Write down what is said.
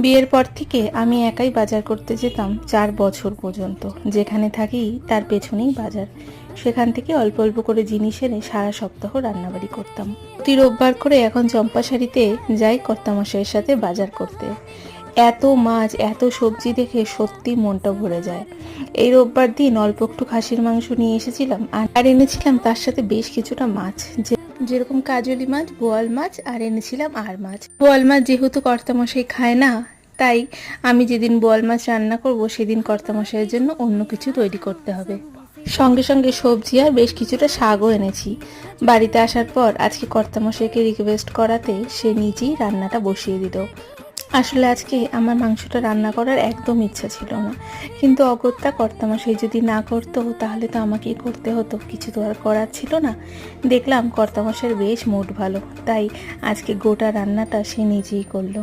বিয়ের পর থেকে আমি একাই বাজার করতে যেতাম 4 বছর পর্যন্ত। যেখানে থাকি তার পেছনেই বাজার। সেখান থেকে অল্প অল্প করে জিনিস এনে সারা সপ্তাহ রান্নাবাড়ি করতাম। প্রতি রোববার করে এখন চম্পাশাড়িতে যাই কর্তামশাইয়ের সাথে বাজার করতে। এত মাছ এত সবজি দেখে সত্যি মনটা ভরে যায়। এই রোববার দিন অল্প একটু খাসির মাংস নিয়ে এসেছিলাম আর এনেছিলাম তার সাথে বেশ কিছুটা মাছ, যেরকম কাজলি মাছ, বোয়াল মাছ, আর এনেছিলাম আর মাছ। বোয়াল মাছ যেহেতু কর্তামশাই খায় না, তাই আমি যেদিন বোয়াল মাছ রান্না করব সেদিন কর্তামশাইয়ের জন্য অন্য কিছু তৈরি করতে হবে। সঙ্গে সঙ্গে সবজি আর বেশ কিছুটা শাকও এনেছি। বাড়িতে আসার পর আজকে কর্তামশাইকে রিকোয়েস্ট করাতে সে নিজেই রান্নাটা বসিয়ে দিল। আসলে আজকে আমার মাংসটা রান্না করার একদম ইচ্ছা ছিল না, কিন্তু অগত্যা কর্তামশাই যদি না করতো তাহলে তো আমাকেই করতে হতো, কিছু তো আর করার ছিল না। দেখলাম কর্তামশাইয়ের বেশ মুড ভালো, তাই আজকে গোটা রান্নাটা সে নিজেই করলো।